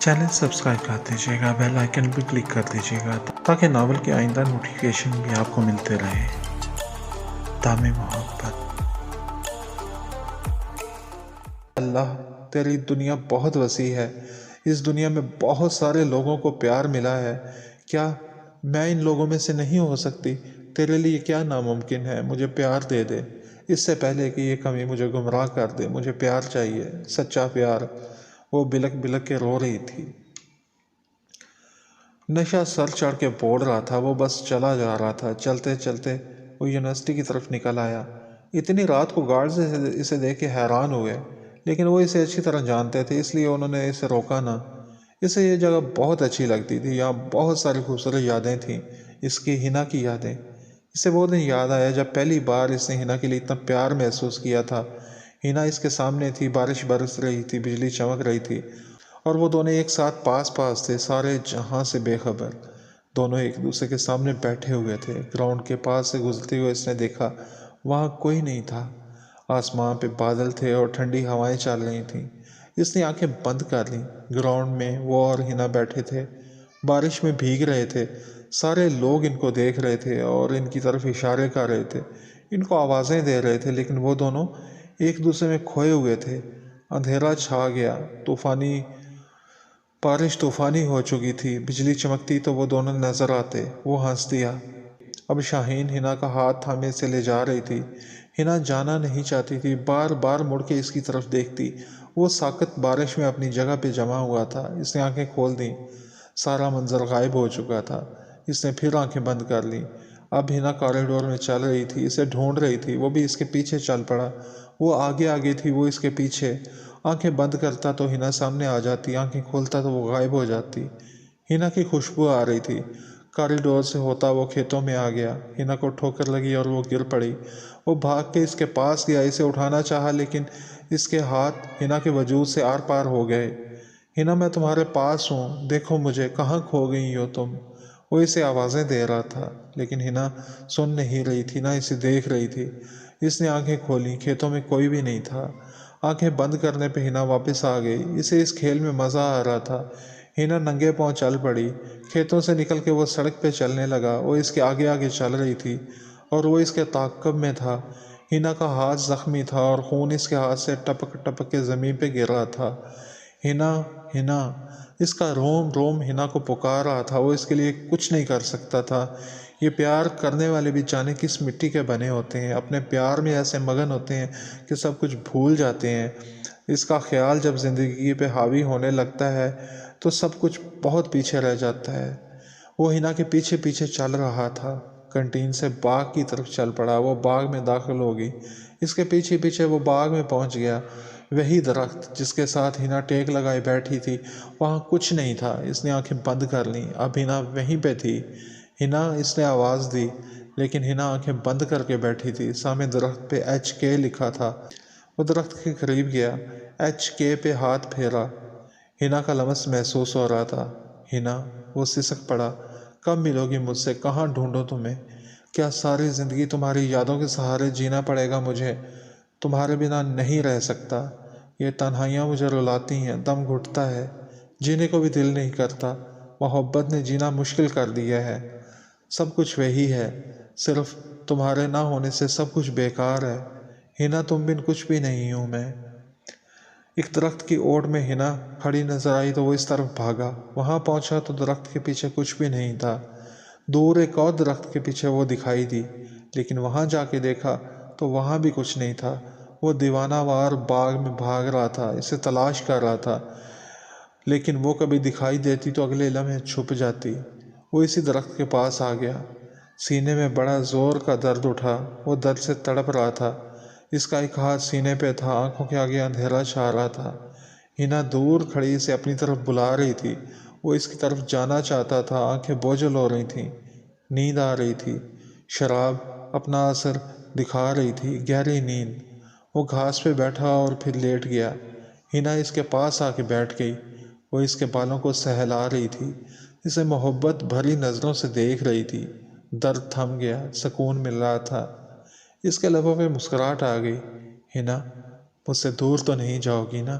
Channel subscribe कर दीजिएगा, bell icon भी क्लिक कर दीजिएगा ताकि नावल के आइंदा नोटिफिकेशन भी आपको मिलते रहे। दामे मोहब्बत। अल्लाह, तेरी दुनिया बहुत वसी है। इस दुनिया में बहुत सारे लोगों को प्यार मिला है। क्या मैं इन लोगों में से नहीं हो सकती? तेरे लिए क्या नामुमकिन है? मुझे प्यार दे दे, इससे पहले कि ये कमी मुझे गुमराह कर दे। मुझे प्यार चाहिए, सच्चा प्यार। वो बिलक बिलक के रो रही थी। नशा सर चढ़ के बोल रहा था। वो बस चला जा रहा था। चलते चलते वो यूनिवर्सिटी की तरफ निकल आया। इतनी रात को गार्ड्स इसे देख के हैरान हुए, लेकिन वो इसे अच्छी तरह जानते थे, इसलिए उन्होंने इसे रोका ना। इसे ये जगह बहुत अच्छी लगती थी। यहाँ बहुत सारी खूबसूरत यादें थीं। इसकी हिना की यादें। इसे वो दिन याद आया जब पहली बार इसने हिना के लिए इतना प्यार महसूस किया था। हिना इसके सामने थी, बारिश बरस रही थी, बिजली चमक रही थी और वो दोनों एक साथ पास पास थे, सारे जहां से बेखबर। दोनों एक दूसरे के सामने बैठे हुए थे। ग्राउंड के पास से गुजरते हुए इसने देखा, वहाँ कोई नहीं था। आसमान पे बादल थे और ठंडी हवाएं चल रही थीं। इसने आंखें बंद कर लीं। ग्राउंड में वो और हिना बैठे थे, बारिश में भीग रहे थे। सारे लोग इनको देख रहे थे और इनकी तरफ इशारे कर रहे थे, इनको आवाज़ें दे रहे थे, लेकिन वो दोनों एक दूसरे में खोए हुए थे। अंधेरा छा गया। बारिश तूफानी हो चुकी थी। बिजली चमकती तो वो दोनों नजर आते। वो हंस दिया। अब शाहीन हिना का हाथ थामे से ले जा रही थी। हिना जाना नहीं चाहती थी, बार बार मुड़ के इसकी तरफ देखती। वो साकत बारिश में अपनी जगह पे जमा हुआ था। इसने आंखें खोल दी। सारा मंजर गायब हो चुका था। इसने फिर आंखें बंद कर ली। अब हिना कॉरिडोर में चल रही थी, इसे ढूंढ रही थी। वो भी इसके पीछे चल पड़ा। वो आगे आगे थी, वो इसके पीछे। आंखें बंद करता तो हिना सामने आ जाती, आंखें खोलता तो वो गायब हो जाती। हिना की खुशबू आ रही थी। कॉरिडोर से होता वो खेतों में आ गया। हिना को ठोकर लगी और वो गिर पड़ी। वो भाग के इसके पास गया, इसे उठाना चाहा, लेकिन इसके हाथ हिना के वजूद से आर पार हो गए। हिना, मैं तुम्हारे पास हूँ, देखो मुझे, कहाँ खो गई हो तुम? वो इसे आवाज़ें दे रहा था, लेकिन हिना सुन नहीं रही थी, ना इसे देख रही थी। इसने आंखें खोली। खेतों में कोई भी नहीं था। आंखें बंद करने पे हिना वापस आ गई। इसे इस खेल में मज़ा आ रहा था। हिना नंगे पांव चल पड़ी। खेतों से निकल के वो सड़क पे चलने लगा। वो इसके आगे आगे चल रही थी और वो इसके ताक़ब में था। हिना का हाथ जख्मी था और खून इसके हाथ से टपक टपक के ज़मीन पे गिर रहा था। हिना, हिना, इसका रोम रोम हिना को पुकार रहा था। वो इसके लिए कुछ नहीं कर सकता था। ये प्यार करने वाले भी जाने किस मिट्टी के बने होते हैं, अपने प्यार में ऐसे मगन होते हैं कि सब कुछ भूल जाते हैं। इसका ख्याल जब ज़िंदगी पे हावी होने लगता है तो सब कुछ बहुत पीछे रह जाता है। वो हिना के पीछे पीछे चल रहा था। कंटीन से बाग की तरफ चल पड़ा। वो बाग में दाखिल हो गई। इसके पीछे पीछे वो बाग में पहुंच गया। वही दरख्त जिसके साथ हिना टेक लगाए बैठी थी, वहाँ कुछ नहीं था। इसने आंखें बंद कर लीं। अब हिना वहीं पे थी। हिना, इसने आवाज़ दी, लेकिन हिना आंखें बंद करके बैठी थी। सामने दरख्त पे HK लिखा था। वो दरख्त के करीब गया, HK पे हाथ फेरा। हिना का लमस महसूस हो रहा था। हिना, वो सिसक पड़ा, कब मिलोगी मुझसे? कहाँ ढूंढूं तुम्हें? क्या सारी ज़िंदगी तुम्हारी यादों के सहारे जीना पड़ेगा मुझे? तुम्हारे बिना नहीं रह सकता। ये तन्हाइयाँ मुझे रुलाती हैं, दम घुटता है, जीने को भी दिल नहीं करता। मोहब्बत ने जीना मुश्किल कर दिया है। सब कुछ वही है, सिर्फ तुम्हारे ना होने से सब कुछ बेकार है। हिना, तुम बिन कुछ भी नहीं हूँ मैं। एक दरख्त की ओट में हिना खड़ी नजर आई तो वो इस तरफ भागा। वहां पहुंचा तो दरख्त के पीछे कुछ भी नहीं था। दूर एक और दरख्त के पीछे वो दिखाई दी, लेकिन वहां जाके देखा तो वहां भी कुछ नहीं था। वो दीवानावार बाग में भाग रहा था, इसे तलाश कर रहा था, लेकिन वो कभी दिखाई देती तो अगले लम्हे छुप जाती। वो इसी दरख्त के पास आ गया। सीने में बड़ा जोर का दर्द उठा। वो दर्द से तड़प रहा था। इसका एक हाथ सीने पे था, आंखों के आगे अंधेरा छा रहा था। हिना दूर खड़ी इसे अपनी तरफ बुला रही थी। वो इसकी तरफ जाना चाहता था। आंखें बोझल हो रही थीं, नींद आ रही थी। शराब अपना असर दिखा रही थी, गहरी नींद। वो घास पे बैठा और फिर लेट गया। हिना इसके पास आके बैठ गई। वो इसके बालों को सहला रही थी, इसे मोहब्बत भरी नज़रों से देख रही थी। दर्द थम गया, सुकून मिल रहा था। इसके लबों पे मुस्कुराहट आ गई। हिना, मुझसे दूर तो नहीं जाओगी ना?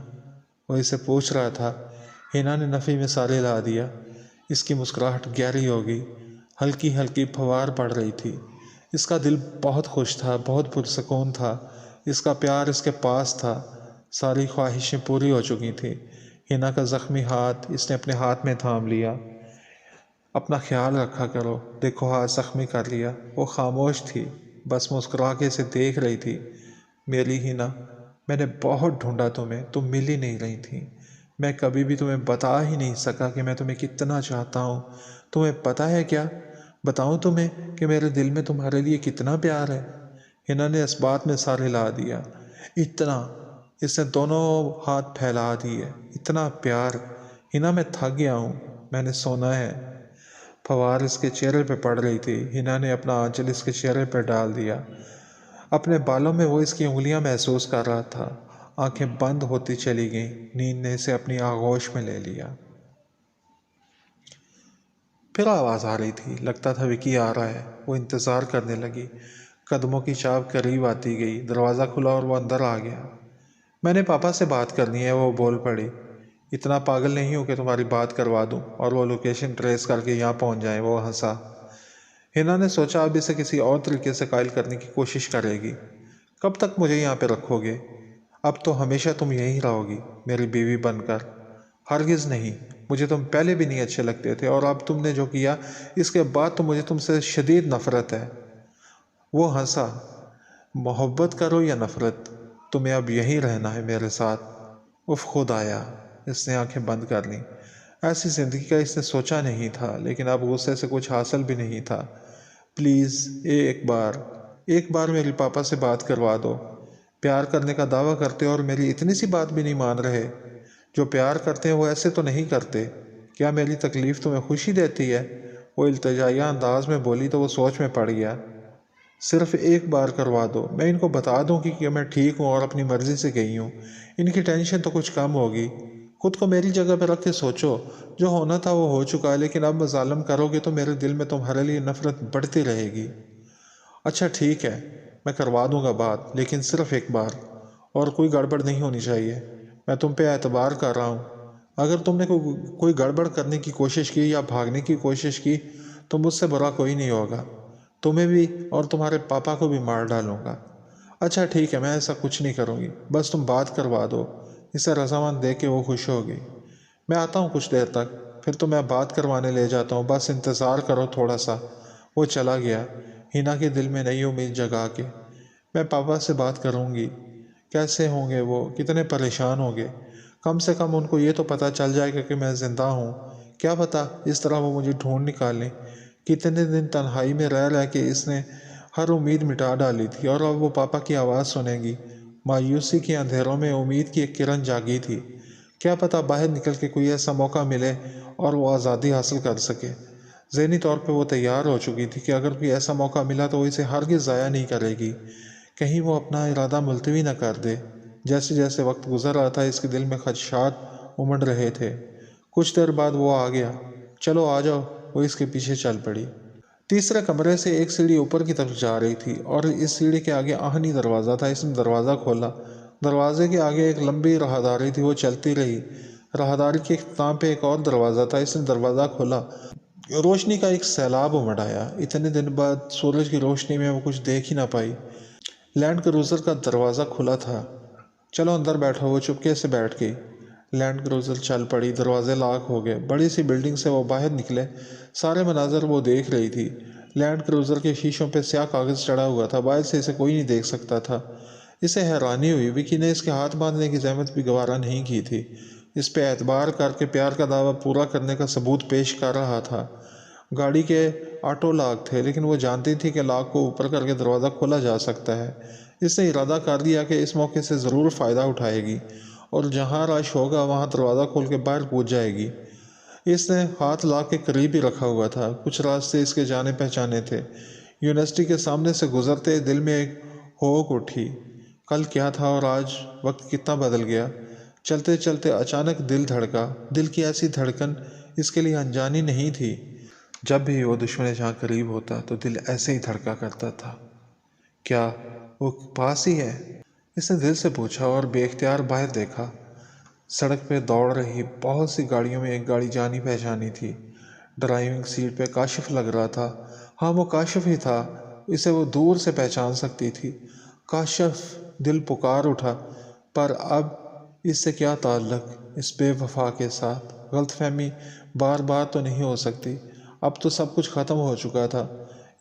वो इसे पूछ रहा था। हिना ने नफ़ी में सारे ला दिया। इसकी मुस्कुराहट गहरी हो गई, हल्की हल्की फवार पड़ रही थी। इसका दिल बहुत खुश था, बहुत पुरसकून था। इसका प्यार इसके पास था। सारी ख्वाहिशें पूरी हो चुकी थी। हिना का ज़ख्मी हाथ इसने अपने हाथ में थाम लिया। अपना ख्याल रखा करो, देखो हाथ ज़ख्मी कर लिया। वो खामोश थी, बस मुस्कुरा के इसे देख रही थी। मेरी हिना, मैंने बहुत ढूंढा तुम्हें, तुम मिल ही नहीं रही थी। मैं कभी भी तुम्हें बता ही नहीं सका कि मैं तुम्हें कितना चाहता हूँ। तुम्हें पता है क्या, बताऊँ तुम्हें कि मेरे दिल में तुम्हारे लिए कितना प्यार है। हिना ने इस बात में सारे ला दिया। इतना, इसने दोनों हाथ फैला दिए। इतना प्यार। हिना, मैं थक गया हूँ, मैंने सोना है। फवार इसके चेहरे पे पड़ रही थी। हिना ने अपना आंचल इसके चेहरे पर डाल दिया। अपने बालों में वो इसकी उंगलियां महसूस कर रहा था। आंखें बंद होती चली गईं। नींद ने इसे अपनी आगोश में ले लिया। फिर आवाज़ आ रही थी, लगता था विकी आ रहा है। वो इंतज़ार करने लगी। कदमों की चाप करीब आती गई। दरवाज़ा खुला और वो अंदर आ गया। मैंने पापा से बात करनी है, वो बोल पड़ी। इतना पागल नहीं हूँ कि तुम्हारी बात करवा दूँ और वो लोकेशन ट्रेस करके यहाँ पहुँच जाए। वो हंसा। हिना ने सोचा अब इसे किसी और तरीके से कायल करने की कोशिश करेगी। कब तक मुझे यहाँ पे रखोगे? अब तो हमेशा तुम यहीं रहोगी मेरी बीवी बनकर। हरगिज़ नहीं, मुझे तुम पहले भी नहीं अच्छे लगते थे, और अब तुमने जो किया इसके बाद तो मुझे तुमसे शदीद नफ़रत है। वो हंसा। मोहब्बत करो या नफ़रत, तुम्हें अब यहीं रहना है मेरे साथ। उफ, खुद आया। इसने आंखें बंद कर लीं। ऐसी ज़िंदगी का इसने सोचा नहीं था, लेकिन अब गुस्से से कुछ हासिल भी नहीं था। प्लीज़ एक बार मेरे पापा से बात करवा दो। प्यार करने का दावा करते हो और मेरी इतनी सी बात भी नहीं मान रहे। जो प्यार करते हैं वो ऐसे तो नहीं करते। क्या मेरी तकलीफ़ तुम्हें खुशी देती है? वो इल्तिजाया अंदाज में बोली तो वो सोच में पड़ गया। सिर्फ एक बार करवा दो, मैं इनको बता दूं कि मैं ठीक हूँ और अपनी मर्ज़ी से गई हूँ। इनकी टेंशन तो कुछ कम होगी। खुद को मेरी जगह पर रख के सोचो। जो होना था वो हो चुका है, लेकिन अब मजालम करोगे तो मेरे दिल में तुम्हारे लिए नफ़रत बढ़ती रहेगी। अच्छा ठीक है, मैं करवा दूंगा बात, लेकिन सिर्फ एक बार, और कोई गड़बड़ नहीं होनी चाहिए। मैं तुम पे एतबार कर रहा हूँ। अगर तुमने कोई गड़बड़ करने की कोशिश की या भागने की कोशिश की तो मुझसे बुरा कोई नहीं होगा। तुम्हें भी और तुम्हारे पापा को भी मार डालूंगा। अच्छा ठीक है, मैं ऐसा कुछ नहीं करूँगी, बस तुम बात करवा दो। इसे रजामंद देख के वो खुश होगी। मैं आता हूँ कुछ देर तक, फिर तो मैं बात करवाने ले जाता हूँ, बस इंतज़ार करो थोड़ा सा। वो चला गया, हिना के दिल में नई उम्मीद जगा के। मैं पापा से बात करूँगी। कैसे होंगे वो, कितने परेशान होंगे। कम से कम उनको ये तो पता चल जाएगा कि मैं ज़िंदा हूँ। क्या पता इस तरह वो मुझे ढूंढ निकालें। कितने दिन तन्हाई में रह रह के इसने हर उम्मीद मिटा डाली थी, और अब वो पापा की आवाज़ सुनेगी। मायूसी के अंधेरों में उम्मीद की एक किरण जागी थी। क्या पता बाहर निकल के कोई ऐसा मौका मिले और वो आज़ादी हासिल कर सके। ज़हनी तौर पे वो तैयार हो चुकी थी कि अगर कोई ऐसा मौका मिला तो वो इसे हरगिज़ ज़ाया नहीं करेगी। कहीं वो अपना इरादा मुलतवी न कर दे। जैसे जैसे वक्त गुजर रहा था इसके दिल में खदशात उमड़ रहे थे। कुछ देर बाद वो आ गया। चलो आ जाओ, वो इसके पीछे चल पड़ी। तीसरे कमरे से एक सीढ़ी ऊपर की तरफ जा रही थी और इस सीढ़ी के आगे आहनी दरवाज़ा था। इसने दरवाज़ा खोला। दरवाजे के आगे एक लंबी राहदारी थी, वो चलती रही। राहदारी के इख्तिताम पे एक और दरवाज़ा था। इसने दरवाज़ा खोला। रोशनी का एक सैलाब उमड़ आया। इतने दिन बाद सूरज की रोशनी में वो कुछ देख ही ना पाई। लैंड क्रूज़र का दरवाज़ा खुला था। चलो अंदर बैठो, वो चुपके से बैठ गई। लैंड क्रूज़र चल पड़ी। दरवाजे लॉक हो गए। बड़ी सी बिल्डिंग से वो बाहर निकले। सारे मनाजर वो देख रही थी। लैंड क्रूज़र के शीशों पे स्याह कागज़ चढ़ा हुआ था। बाहर से इसे कोई नहीं देख सकता था। इसे हैरानी हुई, विकी ने इसके हाथ बांधने की जहमत भी गवारा नहीं की थी। इस पे एतबार करके प्यार का दावा पूरा करने का सबूत पेश कर रहा था। गाड़ी के ऑटो लॉक थे, लेकिन वो जानती थी कि लॉक को ऊपर करके दरवाज़ा खोला जा सकता है। इसने इरादा कर दिया कि इस मौके से ज़रूर फ़ायदा उठाएगी और जहाँ रश होगा वहाँ दरवाज़ा खोल के बाहर कूद जाएगी। इसने हाथ लॉक के करीब ही रखा हुआ था। कुछ रास्ते इसके जाने पहचाने थे। यूनिवर्सिटी के सामने से गुजरते दिल में एक होक उठी। कल क्या था और आज वक्त कितना बदल गया। चलते चलते अचानक दिल धड़का। दिल की ऐसी धड़कन इसके लिए अनजानी नहीं थी। जब भी वो दुश्मन जहाँ करीब होता तो दिल ऐसे ही धड़का करता था। क्या वो पास ही है? इसने दिल से पूछा और बेख्तियार बाहर देखा। सड़क पे दौड़ रही बहुत सी गाड़ियों में एक गाड़ी जानी पहचानी थी। ड्राइविंग सीट पे काशिफ लग रहा था। हाँ, वो काशिफ ही था। इसे वो दूर से पहचान सकती थी। काशिफ, दिल पुकार उठा। पर अब इससे क्या ताल्लुक इस बेवफा के साथ? गलतफहमी बार बार तो नहीं हो सकती। अब तो सब कुछ ख़त्म हो चुका था।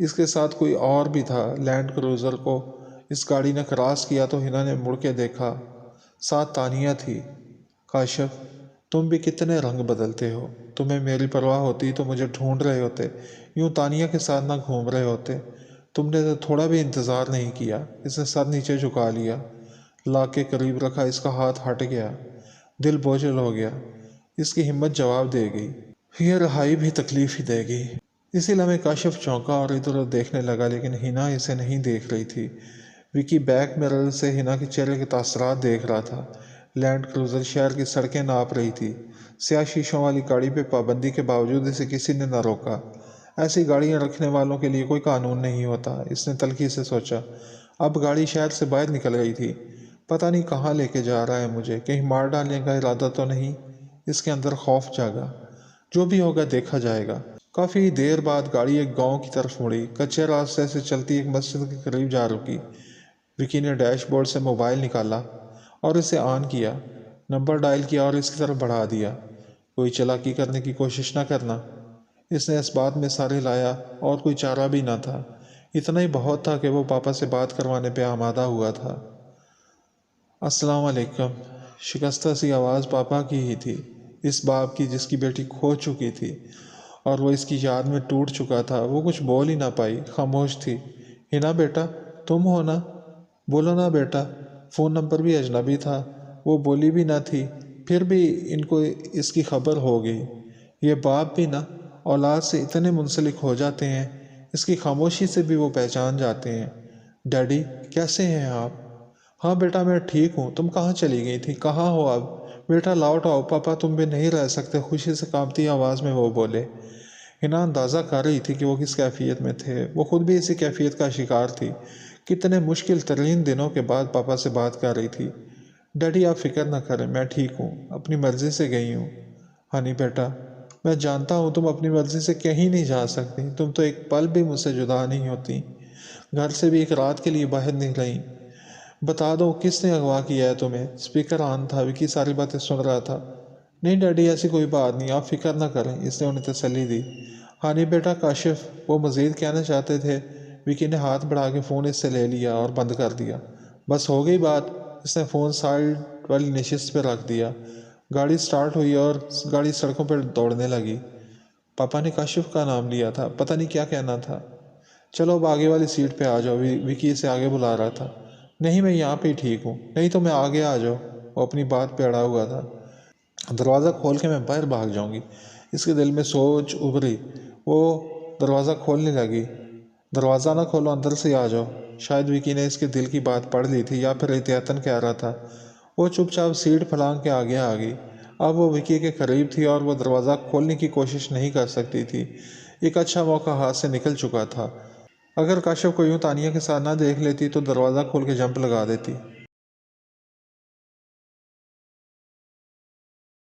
इसके साथ कोई और भी था। लैंड क्रूज़र को इस गाड़ी ने क्रॉस किया तो हिना ने मुड़ के देखा। साथ तानिया थी। काशिफ, तुम भी कितने रंग बदलते हो। तुम्हें मेरी परवाह होती तो मुझे ढूंढ रहे होते, यूं तानिया के साथ ना घूम रहे होते। तुमने तो थोड़ा भी इंतज़ार नहीं किया। इसने सर नीचे झुका लिया। लाख के करीब रखा, इसका हाथ हट गया। दिल बोझल हो गया। इसकी हिम्मत जवाब दे गई। यह रहाई भी तकलीफ ही देगी। इसी लम्हे काशिफ चौंका और इधर उधर देखने लगा, लेकिन हिना इसे नहीं देख रही थी। विकी बैक मिरर से हिना के चेहरे के तासरात देख रहा था। लैंड क्रूज़र शहर की सड़कें नाप रही थी। स्याह शीशों वाली गाड़ी पे पाबंदी के बावजूद इसे किसी ने न रोका। ऐसी गाड़ियां रखने वालों के लिए कोई कानून नहीं होता, इसने तल्खी से सोचा। अब गाड़ी शहर से बाहर निकल गई थी। पता नहीं कहाँ लेके जा रहा है मुझे, कहीं मार डालने का इरादा तो नहीं। इसके अंदर खौफ जागा। जो भी होगा देखा जाएगा। काफ़ी देर बाद गाड़ी एक गांव की तरफ मुड़ी। कच्चे रास्ते से चलती एक मस्जिद के करीब जा रुकी। विकी ने डैशबोर्ड से मोबाइल निकाला और इसे ऑन किया। नंबर डायल किया और इसकी तरफ बढ़ा दिया। कोई चालाकी करने की कोशिश न करना, इसने इस बात में सारे लाया। और कोई चारा भी ना था। इतना ही बहुत था कि वो पापा से बात करवाने पे आमादा हुआ था। अस्सलाम वालेकुम। शिकस्ता सी आवाज़ पापा की ही थी। इस बाप की जिसकी बेटी खो चुकी थी और वो इसकी याद में टूट चुका था। वो कुछ बोल ही ना पाई, खामोश थी। हिना बेटा, तुम हो ना? बोलो ना बेटा। फ़ोन नंबर भी अजनबी था। वो बोली भी ना थी, फिर भी इनको इसकी खबर हो गई। ये बाप भी ना औलाद से इतने मुंसलिक हो जाते हैं, इसकी खामोशी से भी वो पहचान जाते हैं। डैडी, कैसे हैं आप? हाँ बेटा, मैं ठीक हूँ। तुम कहाँ चली गई थी? कहाँ हो अब? बेटा लौट आओ, पापा तुम भी नहीं रह सकते, खुशी से कांपती आवाज़ में वो बोले। हिना अंदाज़ा कर रही थी कि वो किस कैफियत में थे। वो खुद भी इसी कैफियत का शिकार थी। कितने मुश्किल तरीन दिनों के बाद पापा से बात कर रही थी। डैडी आप फिक्र ना करें, मैं ठीक हूँ, अपनी मर्ज़ी से गई हूँ। हनी बेटा, मैं जानता हूँ तुम अपनी मर्ज़ी से कहीं नहीं जा सकती। तुम तो एक पल भी मुझसे जुदा नहीं होती। घर से भी एक रात के लिए बाहर नहीं रही। बता दो किसने अगवा किया है तुम्हें? स्पीकर ऑन था। विकी सारी बातें सुन रहा था। नहीं डैडी, ऐसी कोई बात नहीं, आप फिक्र ना करें, इसने उन्हें तसल्ली दी। हानी बेटा, काशिफ, वो मज़ीद कहना चाहते थे। विकी ने हाथ बढ़ा के फ़ोन इससे ले लिया और बंद कर दिया। बस हो गई बात। इसने फ़ोन साइड वाली नशिस्त पर रख दिया। गाड़ी स्टार्ट हुई और गाड़ी सड़कों पर दौड़ने लगी। पापा ने काशिफ का नाम लिया था, पता नहीं क्या कहना था। चलो अब आगे वाली सीट पे आ जाओ, विकी इसे आगे बुला रहा था। नहीं, मैं यहाँ पे ही ठीक हूँ। नहीं तो मैं आगे आ जाओ। वो अपनी बात पे अड़ा हुआ था। दरवाज़ा खोल के मैं बाहर भाग जाऊंगी। इसके दिल में सोच उभरी। वो दरवाज़ा खोलने लगी। दरवाज़ा ना खोलो, अंदर से आ जाओ। शायद विकी ने इसके दिल की बात पढ़ ली थी या फिर एहतियातन कह रहा था। वो चुपचाप सीट फलांग के आगे आ गई। अब वो विकी के करीब थी और वो दरवाज़ा खोलने की कोशिश नहीं कर सकती थी। एक अच्छा मौका हाथ से निकल चुका था। अगर काशिफ को यूं तानिया के साथ ना देख लेती तो दरवाज़ा खोल के जंप लगा देती।